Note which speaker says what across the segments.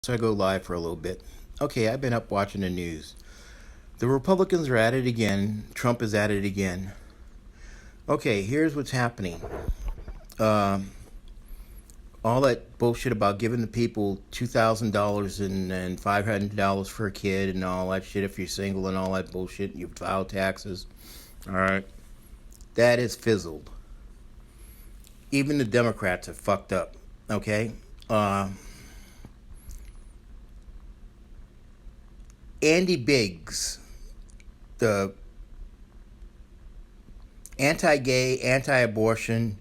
Speaker 1: So I go live for a little bit. Okay, I've been up watching the news. The Republicans are at it again. Trump is at it again. Okay, here's what's happening. All that bullshit about giving the people $2,000 and $500 for a kid and all that shit if you're single and all that bullshit. You file taxes. All right. That is fizzled. Even the Democrats have fucked up. Okay? Andy Biggs, the anti-gay, anti-abortion,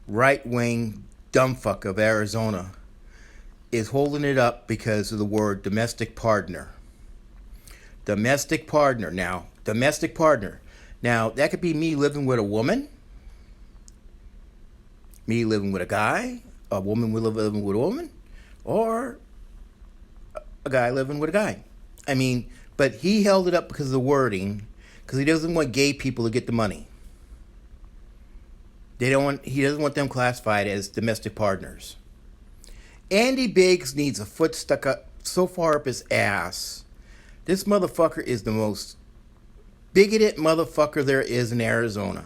Speaker 1: right-wing dumbfuck of Arizona, is holding it up because of the word domestic partner. Domestic partner. Now, domestic partner. Now, that could be me living with a woman, me living with a guy, a woman living with a woman, or a guy living with a guy. I mean, but he held it up because of the wording, because he doesn't want gay people to get the money. He doesn't want them classified as domestic partners. Andy Biggs needs a foot stuck up so far up his ass. This motherfucker is the most bigoted motherfucker there is in Arizona.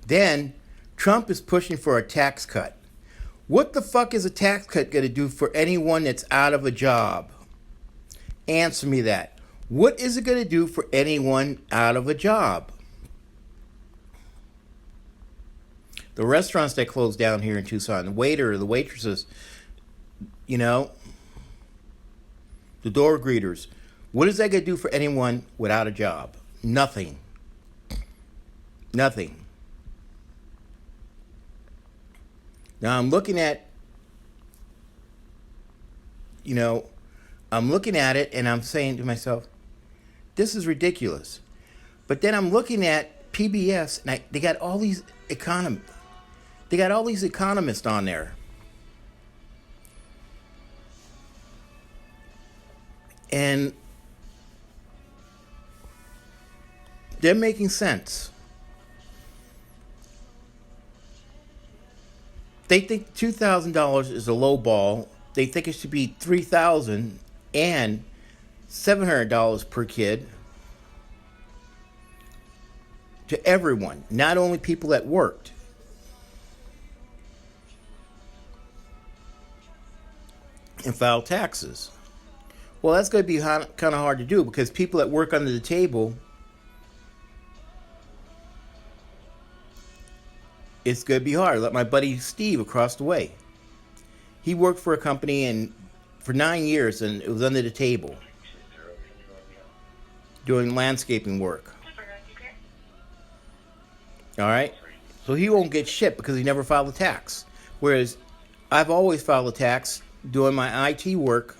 Speaker 1: Then Trump is pushing for a tax cut. What the fuck is a tax cut going to do for anyone that's out of a job? Answer me that. What is it going to do for anyone out of a job? The restaurants that closed down here in Tucson, the waiter, the waitresses, the door greeters. What is that going to do for anyone without a job? Nothing. Nothing. Now I'm looking at, I'm looking at it and I'm saying to myself, this is ridiculous. But then I'm looking at PBS and they got all these economists. They got all these economists on there. And they're making sense. They think $2,000 is a low ball. They think it should be $3,000 and $700 per kid to everyone, not only people that worked. And file taxes. Well, that's going to be kind of hard to do because people that work under the table, it's going to be hard. Like my buddy Steve across the way. He worked for a company for 9 years and it was under the table doing landscaping work. All right? So he won't get shit because he never filed a tax. Whereas I've always filed a tax doing my IT work.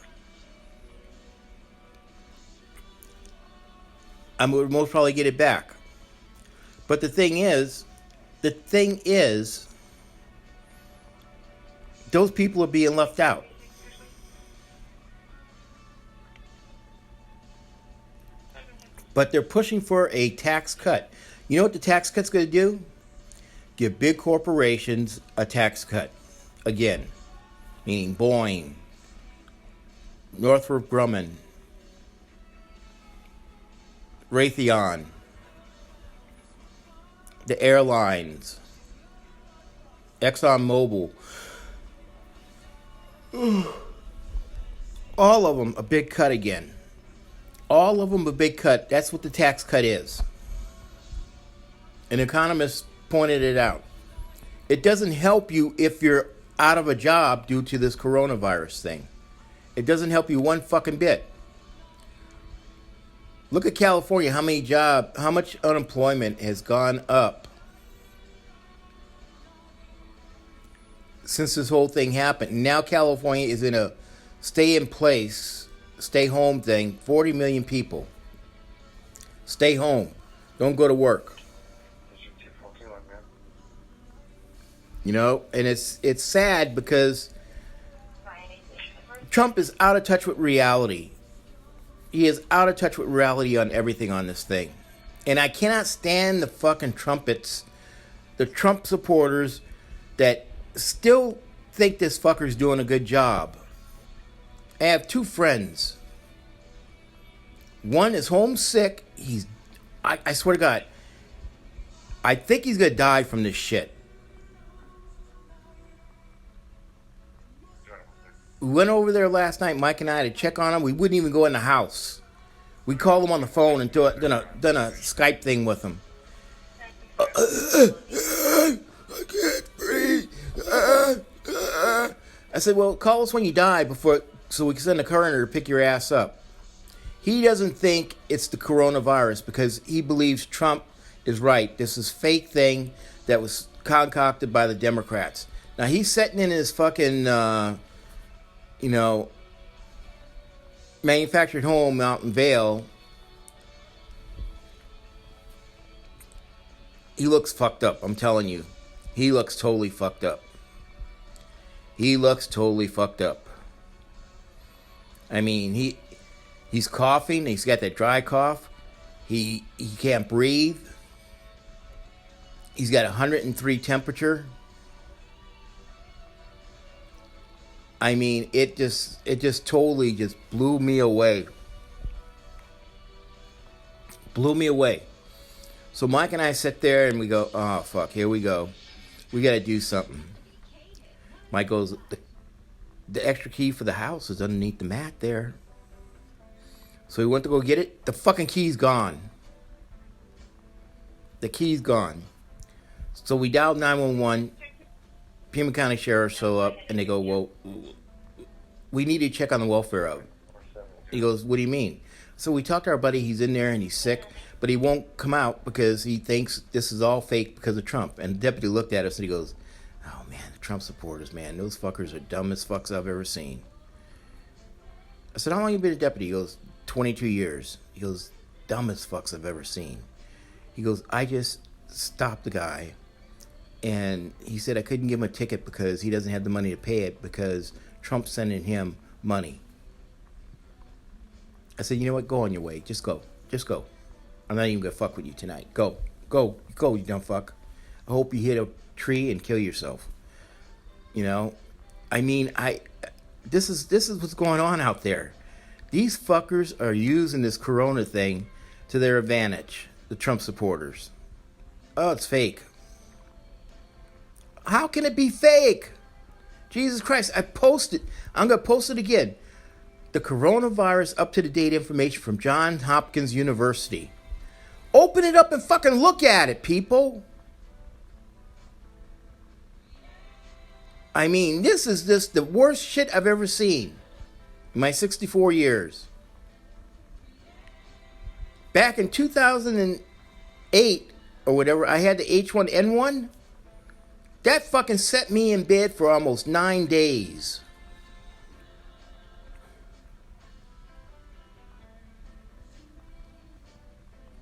Speaker 1: I would most probably get it back. But the thing is, those people are being left out. But they're pushing for a tax cut. You know what the tax cut's going to do? Give big corporations a tax cut. Again. Meaning Boeing, Northrop Grumman, Raytheon, the airlines, ExxonMobil, all of them a big cut again. All of them a big cut. That's what the tax cut is. An economist pointed it out. It doesn't help you if you're out of a job due to this coronavirus thing. It doesn't help you one fucking bit. Look at California, how much unemployment has gone up since this whole thing happened. Now California is in a stay in place, stay home thing. 40 million people. Stay home. Don't go to work. And it's sad because Trump is out of touch with reality. He is out of touch with reality on everything on this thing. And I cannot stand the fucking trumpets, the Trump supporters that still think this fucker's doing a good job. I have two friends. One is homesick. I swear to God, I think he's gonna die from this shit. We went over there last night, Mike and I, to check on him. We wouldn't even go in the house. We called him on the phone and done a Skype thing with him. I can't breathe. I said, well, call us when you die so we can send a coroner to pick your ass up. He doesn't think it's the coronavirus because he believes Trump is right. This is fake thing that was concocted by the Democrats. Now, he's sitting in his fucking, manufactured home out in Vail. He looks fucked up, I'm telling you. He looks totally fucked up. He looks totally fucked up. I mean, he's coughing. He's got that dry cough. He can't breathe. He's got 103 temperature. I mean, it just totally just blew me away. Blew me away. So Mike and I sit there and we go, oh fuck, here we go. We got to do something. Mike goes, the extra key for the house is underneath the mat there. So he went to go get it. The fucking key's gone. The key's gone. So we dialed 911. Pima County Sheriff show up and they go, well, we need to check on the welfare of it. He goes, what do you mean? So we talked to our buddy. He's in there and he's sick, but he won't come out because he thinks this is all fake because of Trump. And the deputy looked at us and he goes, oh man, the Trump supporters, man, those fuckers are dumbest fucks I've ever seen. I said, how long you been a deputy? He goes, 22 years. He goes, dumbest fucks I've ever seen. He goes, I just stopped the guy. And he said I couldn't give him a ticket because he doesn't have the money to pay it because Trump's sending him money. I said, you know what? Go on your way. Just go. Just go. I'm not even going to fuck with you tonight. Go. Go. Go, you dumb fuck. I hope you hit a tree and kill yourself. You know? I mean, this is what's going on out there. These fuckers are using this corona thing to their advantage. The Trump supporters. Oh, it's fake. How can it be fake? Jesus Christ, I posted. I'm going to post it again. The coronavirus up-to-the-date information from Johns Hopkins University. Open it up and fucking look at it, people. I mean, this is just the worst shit I've ever seen in my 64 years. Back in 2008 or whatever, I had the H1N1. That fucking set me in bed for almost 9 days.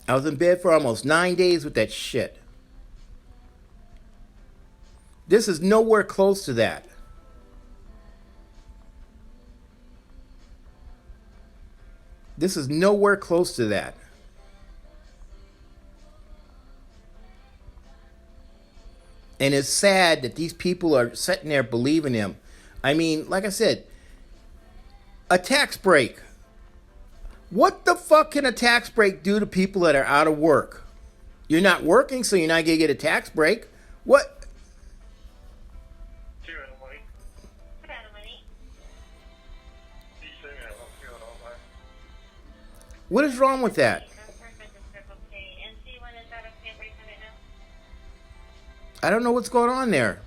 Speaker 1: I was in bed for almost 9 days with that shit. This is nowhere close to that. This is nowhere close to that. And it's sad that these people are sitting there believing him. I mean, like I said, a tax break. What the fuck can a tax break do to people that are out of work? You're not working, so you're not going to get a tax break. What? What is wrong with that? I don't know what's going on there.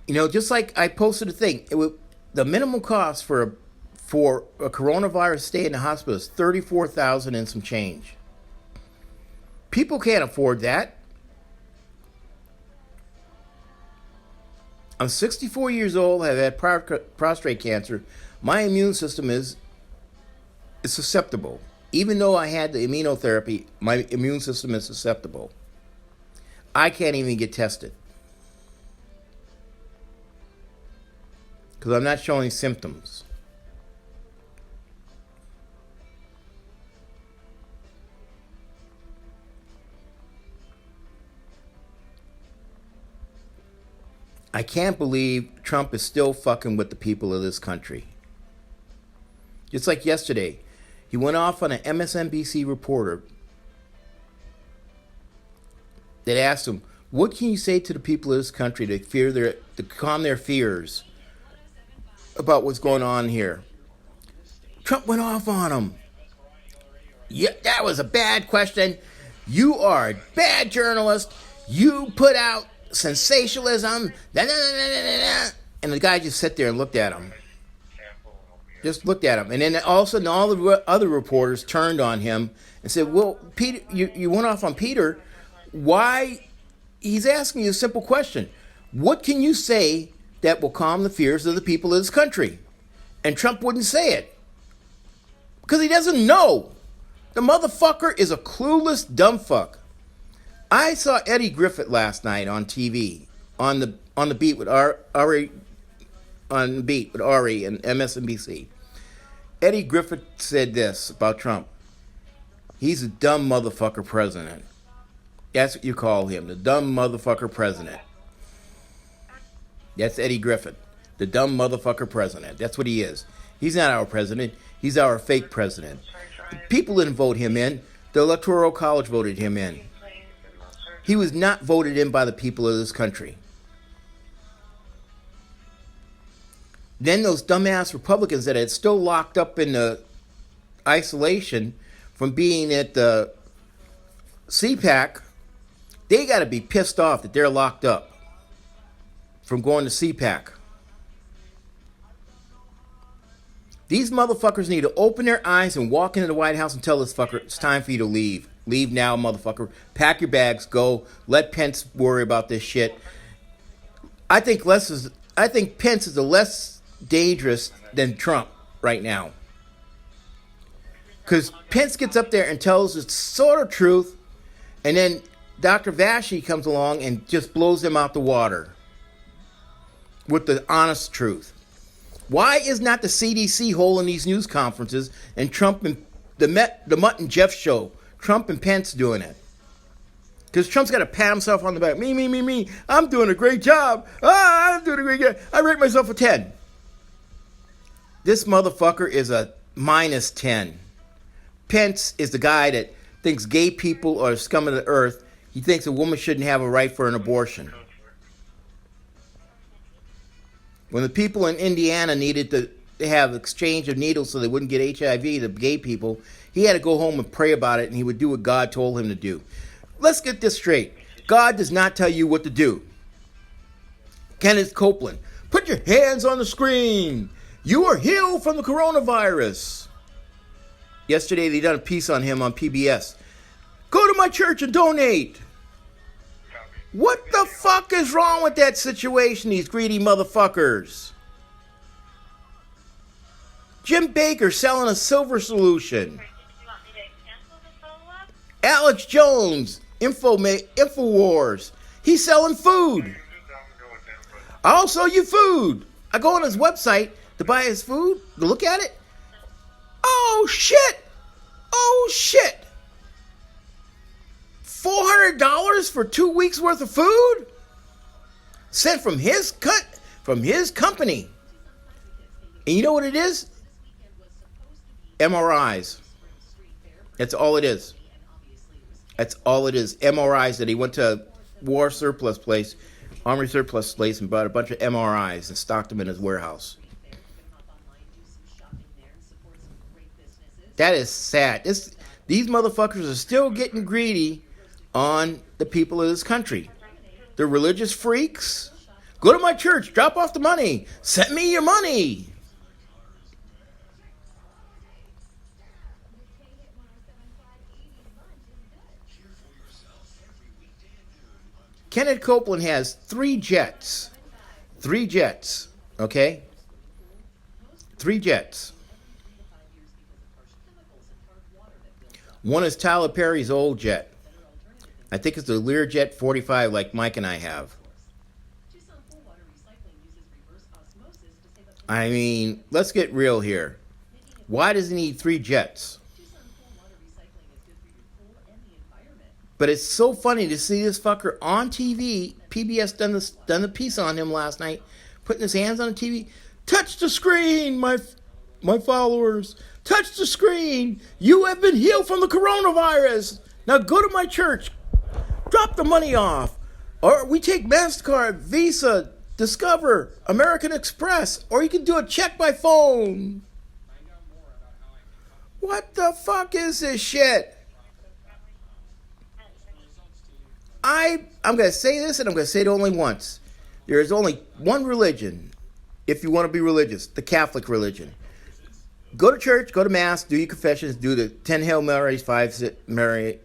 Speaker 1: You know, just like I posted a thing, the minimum cost for a coronavirus stay in the hospital is $34,000 and some change. People can't afford that. I'm 64 years old. I've had prostate cancer. My immune system is susceptible. Even though I had the immunotherapy, my immune system is susceptible. I can't even get tested because I'm not showing symptoms. I can't believe Trump is still fucking with the people of this country. Just like yesterday, he went off on an MSNBC reporter that asked him, what can you say to the people of this country to calm their fears about what's going on here? Trump went off on him. Yeah, that was a bad question. You are a bad journalist. You put out sensationalism. And the guy just sat there and looked at him. Just looked at him. And then all of a sudden, all the other reporters turned on him and said, well, Peter, you went off on Peter. Why? He's asking you a simple question. What can you say that will calm the fears of the people of this country? And Trump wouldn't say it. Because he doesn't know. The motherfucker is a clueless dumb fuck. I saw Eddie Griffith last night on TV, on the beat with Ari and MSNBC. Eddie Griffith said this about Trump. He's a dumb motherfucker president. That's what you call him, the dumb motherfucker president. That's Eddie Griffith, the dumb motherfucker president. That's what he is. He's not our president. He's our fake president. The people didn't vote him in. The Electoral College voted him in. He was not voted in by the people of this country. Then those dumbass Republicans that had still locked up in the isolation from being at the CPAC, they got to be pissed off that they're locked up from going to CPAC. These motherfuckers need to open their eyes and walk into the White House and tell this fucker, it's time for you to leave. Leave now, motherfucker. Pack your bags, go. Let Pence worry about this shit. I think Pence is less dangerous than Trump right now. Because Pence gets up there and tells the sort of truth, and then Dr. Vashi comes along and just blows him out the water with the honest truth. Why is not the CDC holding these news conferences and Trump and the Mutt and Jeff show, Trump and Pence doing it? Because Trump's got to pat himself on the back. Me. I'm doing a great job. I'm doing a great job. I rate myself a 10. This motherfucker is a minus 10. Pence is the guy that thinks gay people are scum of the earth. He thinks a woman shouldn't have a right for an abortion. When the people in Indiana needed to have exchange of needles so they wouldn't get HIV, the gay people, he had to go home and pray about it, and he would do what God told him to do. Let's get this straight. God does not tell you what to do. Kenneth Copeland, put your hands on the screen. You are healed from the coronavirus. Yesterday they done a piece on him on PBS. Go to my church and donate. What the fuck is wrong with that situation, these greedy motherfuckers? Jim Baker selling a silver solution. Alex Jones, InfoWars. He's selling food. I'll sell you food. I go on his website to buy his food, to look at it. Oh, shit. $400 for 2 weeks worth of food? Sent from his company. And you know what it is? MRIs. That's all it is. MRIs that he went to war surplus place, army surplus place, and bought a bunch of MRIs and stocked them in his warehouse. That is sad. These motherfuckers are still getting greedy on the people of this country. The religious freaks. Go to my church. Drop off the money. Send me your money. Kenneth Copeland has 3 jets. 3 jets. Okay? 3 jets. One is Tyler Perry's old jet. I think it's the Learjet 45 like Mike and I have. I mean, let's get real here. Why does he need 3 jets? But it's so funny to see this fucker on TV, PBS done the piece on him last night, putting his hands on the TV. Touch the screen, my followers. Touch the screen. You have been healed from the coronavirus. Now go to my church. Drop the money off. Or we take MasterCard, Visa, Discover, American Express, or you can do a check by phone. What the fuck is this shit? I'm going to say this, and I'm going to say it only once. There is only one religion, if you want to be religious, the Catholic religion. Go to church, go to Mass, do your confessions, do the 10 Hail Marys, 5 Mary,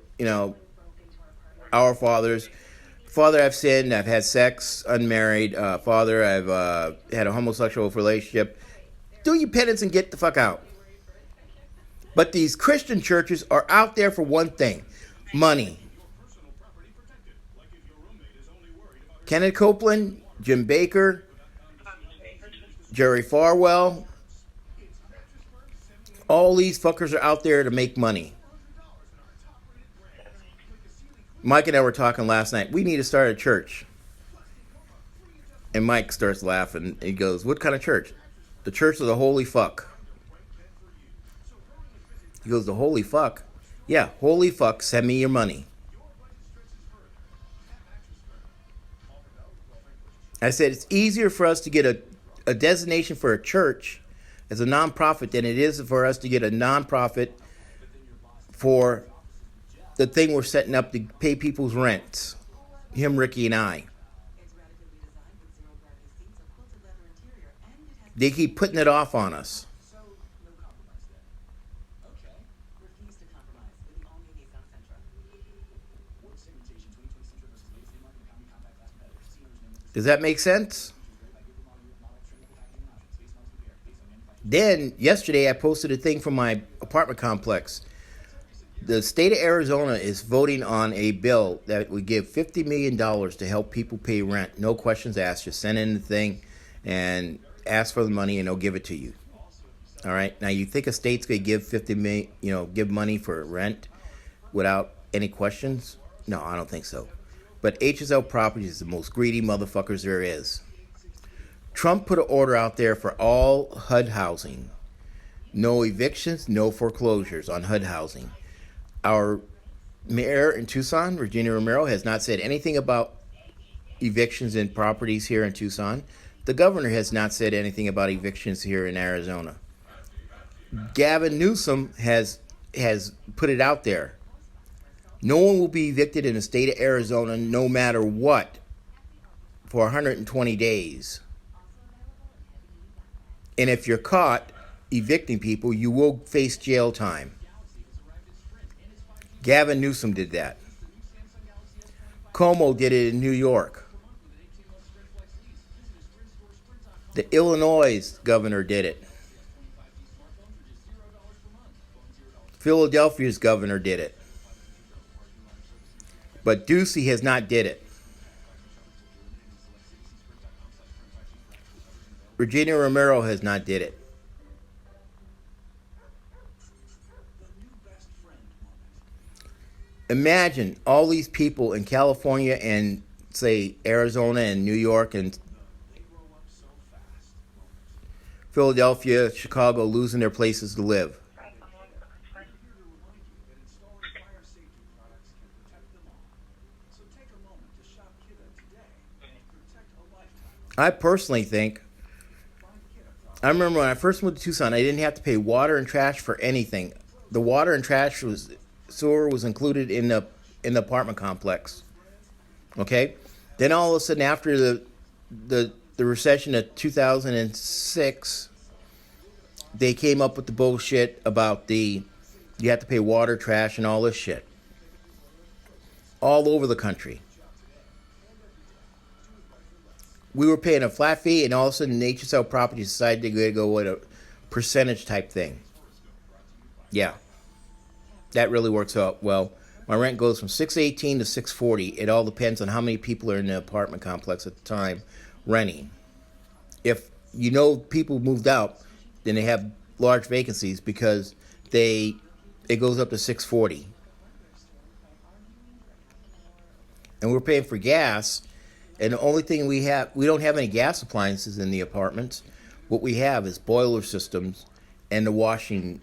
Speaker 1: Our Fathers. Father, I've sinned, I've had sex, unmarried. Father, I've had a homosexual relationship. Do your penance and get the fuck out. But these Christian churches are out there for one thing: money. Kenneth Copeland, Jim Baker, Jerry Falwell, all these fuckers are out there to make money. Mike and I were talking last night. We need to start a church. And Mike starts laughing. He goes, "What kind of church?" "The Church of the Holy Fuck." He goes, "The Holy Fuck?" "Yeah, holy fuck, send me your money." I said, it's easier for us to get a designation for a church as a nonprofit than it is for us to get a nonprofit for the thing we're setting up to pay people's rents. Him, Ricky, and I. They keep putting it off on us. Does that make sense? Then, yesterday, I posted a thing from my apartment complex. The state of Arizona is voting on a bill that would give $50 million to help people pay rent. No questions asked. Just send in the thing and ask for the money and they'll give it to you. All right. Now, you think a state's going to give $50 million, give money for rent without any questions? No, I don't think so. But HSL Properties is the most greedy motherfuckers there is. Trump put an order out there for all HUD housing. No evictions, no foreclosures on HUD housing. Our mayor in Tucson, Regina Romero, has not said anything about evictions in properties here in Tucson. The governor has not said anything about evictions here in Arizona. Gavin Newsom has put it out there. No one will be evicted in the state of Arizona no matter what for 120 days. And if you're caught evicting people, you will face jail time. Gavin Newsom did that. Cuomo did it in New York. The Illinois governor did it. Philadelphia's governor did it. But Ducey has not did it. Regina Romero has not did it. Imagine all these people in California and, say, Arizona and New York and Philadelphia, Chicago losing their places to live. I personally think, I remember when I first moved to Tucson, I didn't have to pay water and trash for anything. The water and trash sewer was included in the apartment complex. Okay? Then all of a sudden, after the recession of 2006, they came up with the bullshit about you have to pay water, trash, and all this shit. All over the country. We were paying a flat fee, and all of a sudden, HSL Properties decided to go with a percentage type thing. Yeah. That really works out well. My rent goes from $618 to $640. It all depends on how many people are in the apartment complex at the time renting. If people moved out, then they have large vacancies because it goes up to $640. And we're paying for gas And the only thing we don't have any gas appliances in the apartments. What we have is boiler systems and the washing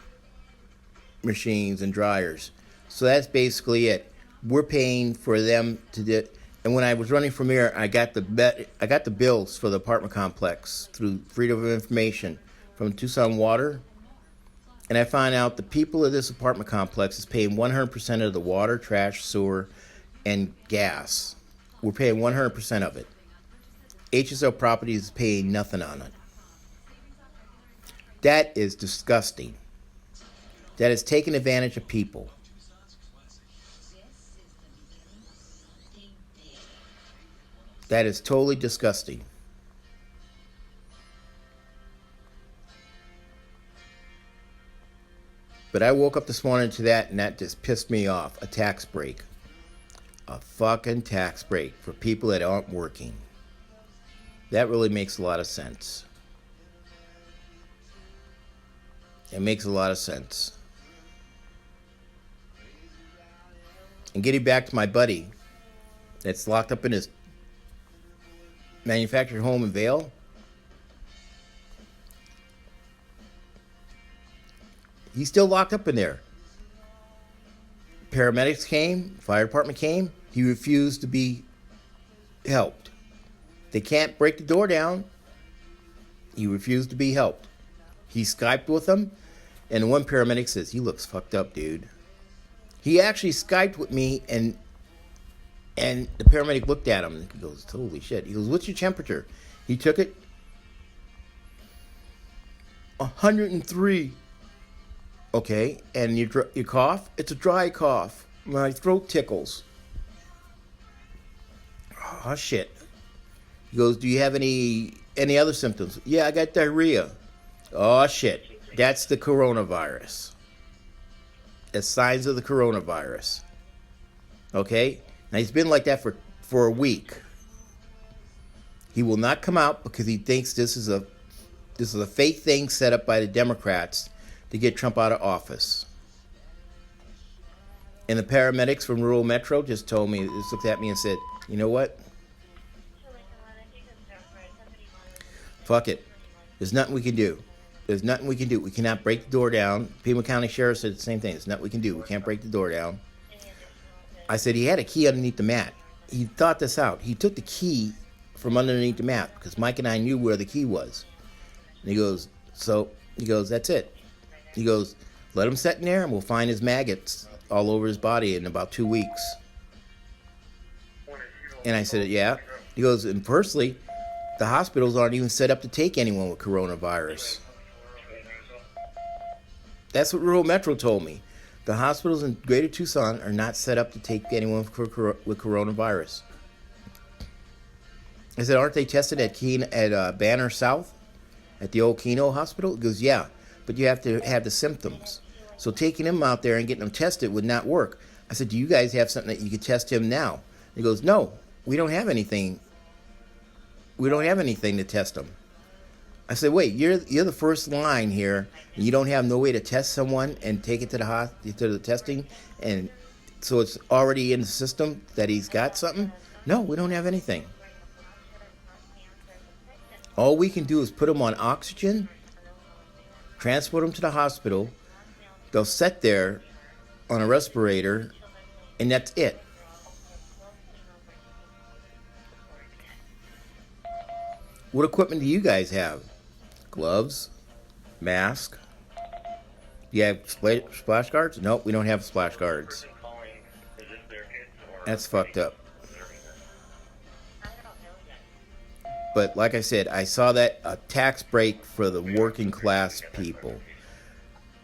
Speaker 1: machines and dryers. So that's basically it. We're paying for them to do. And when I was running for mayor, I got the bills for the apartment complex through Freedom of Information from Tucson Water. And I found out the people of this apartment complex is paying 100% of the water, trash, sewer, and gas. We're paying 100% of it. HSL Properties is paying nothing on it. That is disgusting. That is taking advantage of people. That is totally disgusting. But I woke up this morning to that, and that just pissed me off. A tax break. A fucking tax break for people that aren't working. That really makes a lot of sense. It makes a lot of sense. And getting back to my buddy that's locked up in his manufactured home in Vail. He's still locked up in there. Paramedics came, fire department came. He refused to be helped. They can't break the door down. He refused to be helped. He Skyped with them, and the one paramedic says, "He looks fucked up, dude." He actually Skyped with me, and the paramedic looked at him, and he goes, "Holy shit." He goes, "What's your temperature?" He took it. 103. Okay, and you cough? It's a dry cough. My throat tickles. Oh, shit. He goes, "Do you have any other symptoms?" "Yeah, I got diarrhea." Oh, shit. That's the coronavirus. That's signs of the coronavirus. Okay? Now, he's been like that for a week. He will not come out because he thinks this is a fake thing set up by the Democrats to get Trump out of office. And the paramedics from rural Metro just told me, just looked at me and said, "You know what? Fuck it. There's nothing we can do. There's nothing we can do. We cannot break the door down." Pima County Sheriff said the same thing. There's nothing we can do. We can't break the door down. I said he had a key underneath the mat. He thought this out. He took the key from underneath the mat because Mike and I knew where the key was. And he goes, "That's it." He goes, "Let him sit in there and we'll find his maggots all over his body in about 2 weeks." And I said, "Yeah." He goes, "And firstly, the hospitals aren't even set up to take anyone with coronavirus." That's what Rural Metro told me. The hospitals in Greater Tucson are not set up to take anyone with coronavirus. I said, "Aren't they tested at Banner South, at the old Keno Hospital?" He goes, "Yeah, but you have to have the symptoms. So taking him out there and getting him tested would not work." I said, "Do you guys have something that you could test him now?" He goes, "No, we don't have anything. We don't have anything to test him." I said, "Wait, you're the first line here, and you don't have no way to test someone and take it to the testing, and so it's already in the system that he's got something?" "No, we don't have anything. All we can do is put him on oxygen, transport him to the hospital. They'll sit there on a respirator, and that's it." What equipment do you guys have? Gloves? Mask? Do you have splash guards? Nope, we don't have splash guards. That's fucked up. But like I said, I saw that a tax break for the working class people.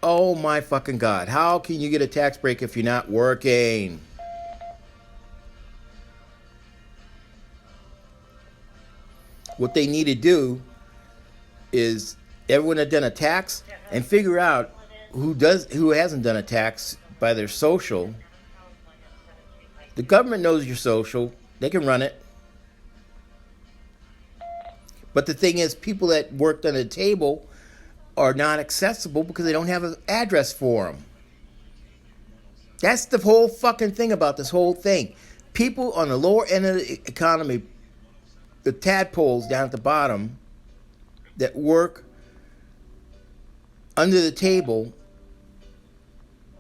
Speaker 1: Oh my fucking God. How can you get a tax break if you're not working? What they need to do is everyone that done a tax and figure out who hasn't done a tax by their social. The government knows your social. They can run it. But the thing is, people that worked on the table are not accessible because they don't have an address for them. That's the whole fucking thing about this whole thing. People on the lower end of the economy the tadpoles down at the bottom that work under the table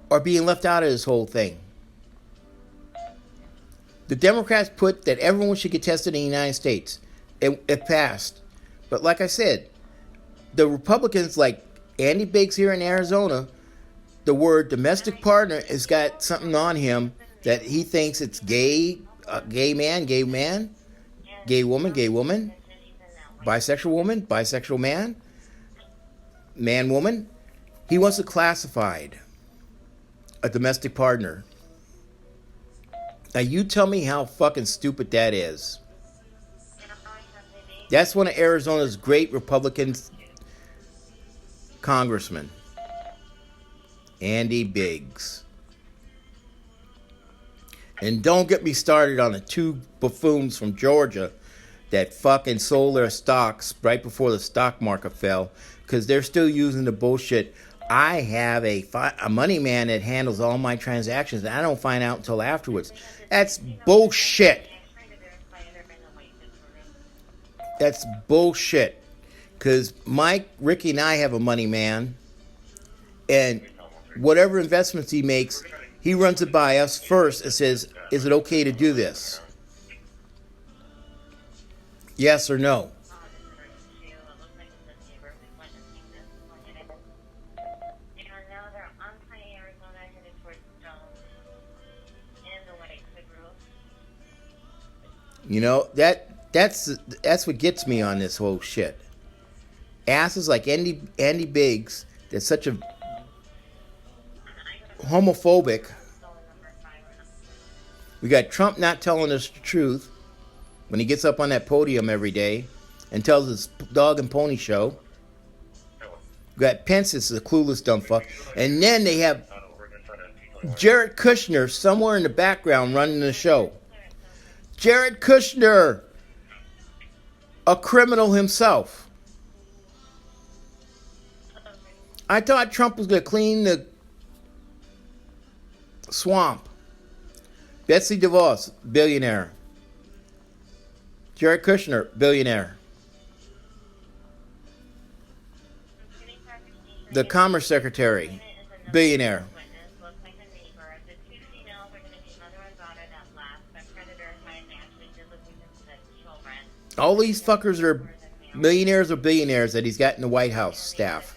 Speaker 1: are being left out of this whole thing. The Democrats put that everyone should get tested in the United States. It passed. But like I said, the Republicans, like Andy Biggs here in Arizona, the word domestic partner has got something on him that he thinks it's gay, gay man, gay woman, bisexual woman, bisexual man, man, woman. He wants it classified a domestic partner. Now you tell me how fucking stupid that is. That's one of Arizona's great Republican congressmen, Andy Biggs. And don't get me started on the two buffoons from Georgia that fucking sold their stocks right before the stock market fell because they're still using the bullshit. I have a money man that handles all my transactions and I don't find out until afterwards. That's bullshit. That's bullshit. Because Mike, Ricky, and I have a money man. And whatever investments he makes, he runs it by us first and says, is it okay to do this? Yes or no? You know, that's what gets me on this whole shit. Asses like Andy Biggs, that's such a homophobic. We got Trump not telling us the truth when he gets up on that podium every day and tells his dog and pony show. We got Pence, is a clueless dumb fuck. And then they have Jared Kushner somewhere in the background running the show. Jared Kushner, a criminal himself. I thought Trump was going to clean the swamp. Betsy DeVos, billionaire. Jared Kushner, billionaire. The Commerce Secretary, billionaire. All these fuckers are millionaires or billionaires that he's got in the White House staff.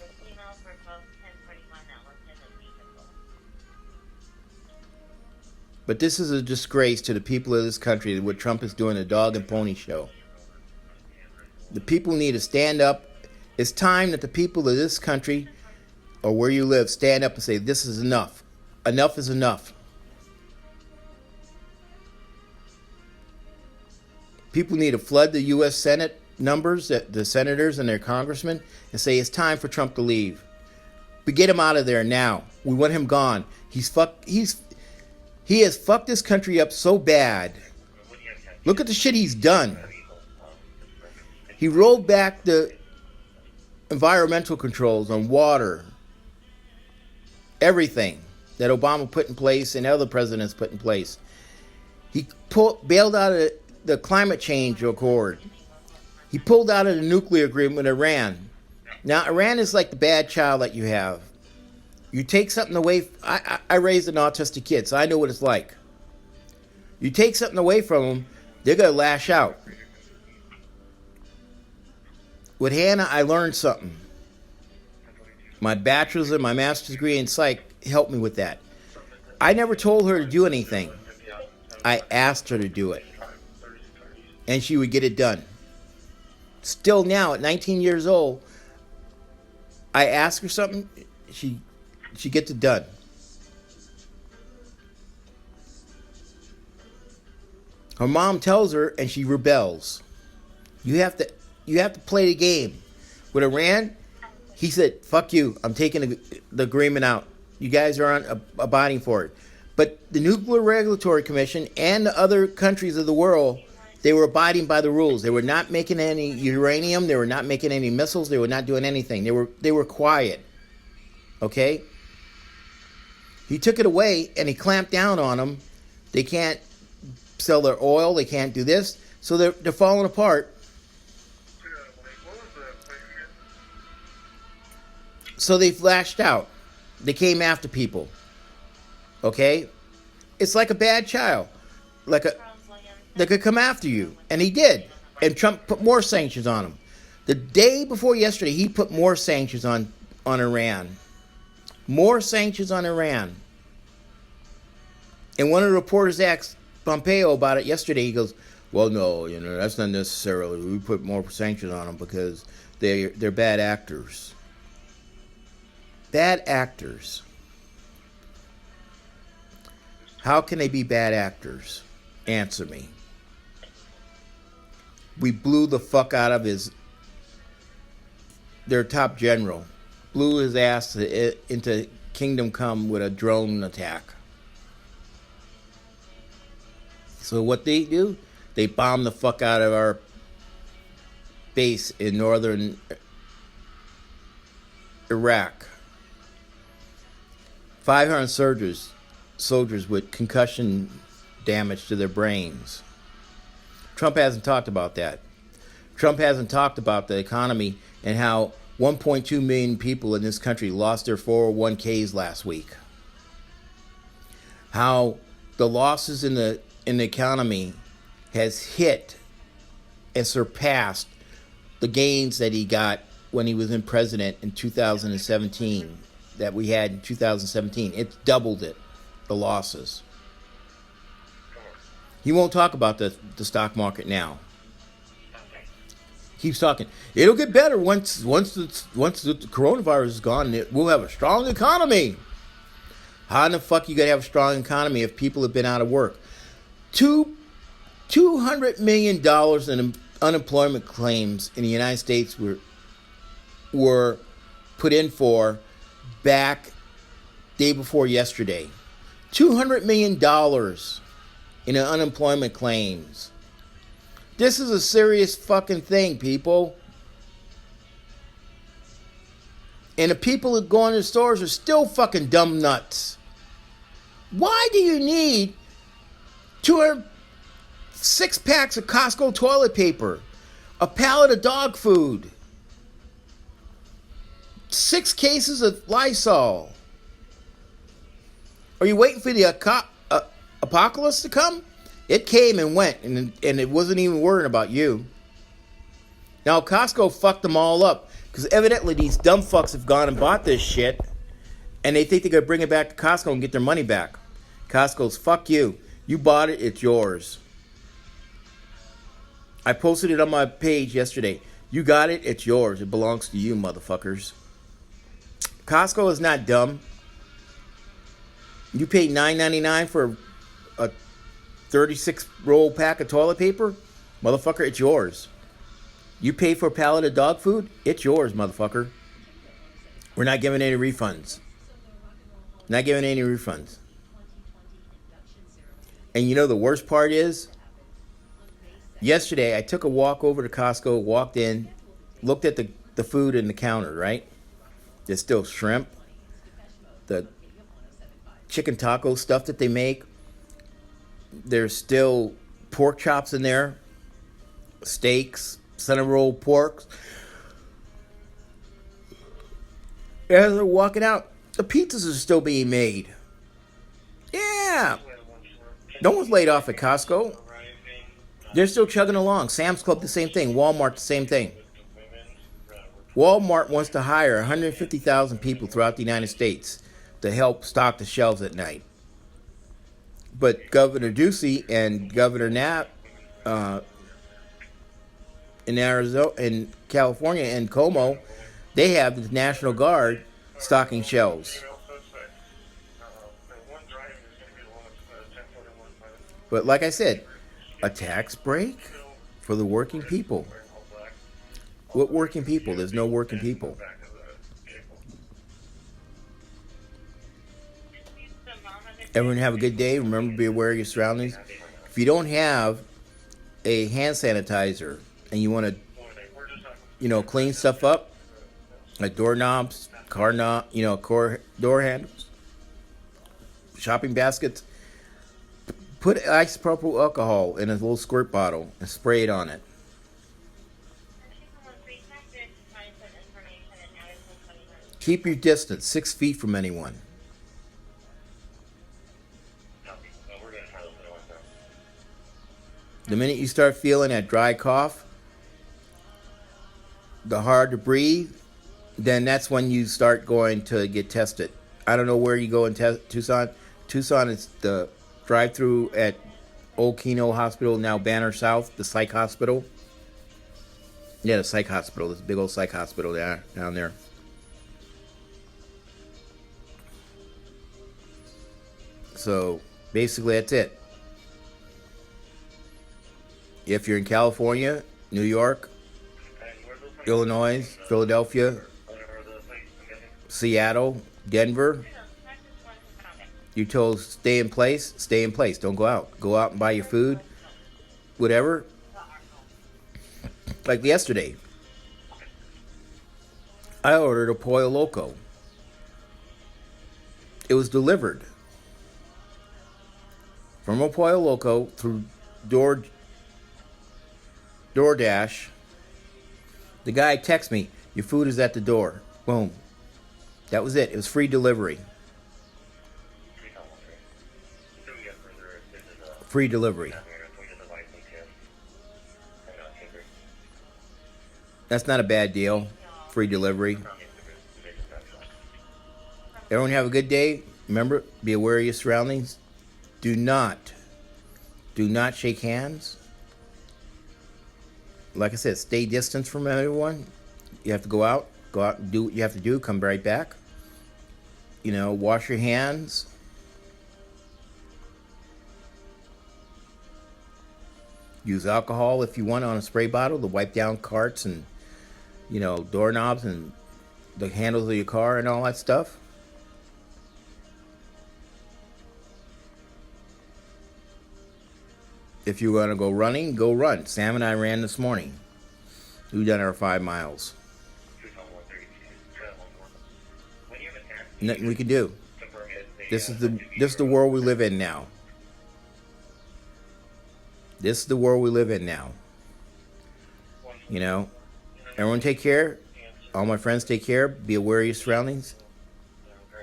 Speaker 1: But this is a disgrace to the people of this country, what Trump is doing, a dog and pony show. The people need to stand up. It's time that the people of this country, or where you live, stand up and say, this is enough. Enough is enough. People need to flood the U.S. Senate numbers, the senators and their congressmen, and say it's time for Trump to leave. But get him out of there now. We want him gone. He has fucked this country up so bad. Look at the shit he's done. He rolled back the environmental controls on water, everything that Obama put in place and other presidents put in place. He bailed out of the climate change accord. He pulled out of the nuclear agreement with Iran. Now, Iran is like the bad child that you have. You take something away. I raised an autistic kid, so I know what it's like. You take something away from them, they're going to lash out. With Hannah, I learned something. My bachelor's and my master's degree in psych helped me with that. I never told her to do anything. I asked her to do it. And she would get it done. Still now, at 19 years old, I ask her something, she gets it done. Her mom tells her, and she rebels. You have to play the game. With Iran, he said, "Fuck you! I'm taking the agreement out. You guys aren't abiding for it." But the Nuclear Regulatory Commission and the other countries of the world, they were abiding by the rules. They were not making any uranium. They were not making any missiles. They were not doing anything. They were quiet. Okay? He took it away and he clamped down on them. They can't sell their oil. They can't do this. So they're falling apart. So they lashed out. They came after people. Okay? It's like a bad child. They could come after you. And he did. And Trump put more sanctions on him. The day before yesterday, he put more sanctions on Iran. More sanctions on Iran. And one of the reporters asked Pompeo about it yesterday. He goes, well, no, that's not necessarily. We put more sanctions on them because they're bad actors. Bad actors. How can they be bad actors? Answer me. We blew the fuck out of their top general. Blew his ass into Kingdom Come with a drone attack. So what they do? They bomb the fuck out of our base in northern Iraq. 500 soldiers with concussion damage to their brains. Trump hasn't talked about that. Trump hasn't talked about the economy and how 1.2 million people in this country lost their 401ks last week. How the losses in the economy has hit and surpassed the gains that he got when he was in president in 2017, that we had in 2017. It's doubled it, the losses. He won't talk about the stock market now. Keeps talking. It'll get better once the coronavirus is gone. We'll have a strong economy. How in the fuck you gonna have a strong economy if people have been out of work? $200 million in unemployment claims in the United States were put in for back day before yesterday. $200 million in unemployment claims. This is a serious fucking thing, people. And the people that go in the stores are still fucking dumb nuts. Why do you need 6 packs of Costco toilet paper, a pallet of dog food, 6 cases of Lysol? Are you waiting for the apocalypse to come? It came and went, and it wasn't even worrying about you. Now, Costco fucked them all up, because evidently these dumb fucks have gone and bought this shit, and they think they're going to bring it back to Costco and get their money back. Costco's, fuck you. You bought it, it's yours. I posted it on my page yesterday. You got it, it's yours. It belongs to you, motherfuckers. Costco is not dumb. You pay $9.99 for a 36-roll pack of toilet paper? Motherfucker, it's yours. You pay for a pallet of dog food? It's yours, motherfucker. We're not giving any refunds. Not giving any refunds. And you know the worst part is? Yesterday, I took a walk over to Costco, walked in, looked at the food in the counter, right? There's still shrimp, the chicken taco stuff that they make. There's still pork chops in there, steaks, center roll pork. As they're walking out, the pizzas are still being made. Yeah. No one's laid off at Costco. They're still chugging along. Sam's Club, the same thing. Walmart, the same thing. Walmart wants to hire 150,000 people throughout the United States to help stock the shelves at night. But Governor Ducey and Governor Knapp in Arizona, in California, and Como, they have the National Guard stocking shelves. But like I said, a tax break for the working people. What working people? There's no working people. Everyone have a good day. Remember, be aware of your surroundings. If you don't have a hand sanitizer and you want to, clean stuff up, like doorknobs, door handles, shopping baskets, put isopropyl alcohol in a little squirt bottle and spray it on it. Keep your distance, 6 feet from anyone. The minute you start feeling that dry cough, the hard to breathe, then that's when you start going to get tested. I don't know where you go in Tucson. Tucson is the drive-through at Old Keno Hospital, now Banner South, the psych hospital. Yeah, the psych hospital. There's a big old psych hospital down there. So basically, that's it. If you're in California, New York, Illinois, Philadelphia, Seattle, Denver, you're told stay in place, stay in place. Don't go out. Go out and buy your food, whatever. Like yesterday, I ordered a Pollo Loco. It was delivered from a Pollo Loco through DoorDash. The guy texted me, your food is at the door. Boom. That was it. It was free delivery. Free delivery. That's not a bad deal. Free delivery. Everyone have a good day. Remember, be aware of your surroundings. Do not shake hands. Like I said, stay distant from everyone. You have to go out and do what you have to do, come right back. Wash your hands. Use alcohol if you want on a spray bottle to wipe down carts and, doorknobs and the handles of your car and all that stuff. If you want to go running, go run. Sam and I ran this morning. We've done our 5 miles. Nothing we can do. This is the world we live in now. This is the world we live in now. Everyone take care. All my friends take care. Be aware of your surroundings.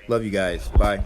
Speaker 1: Love you guys. Bye.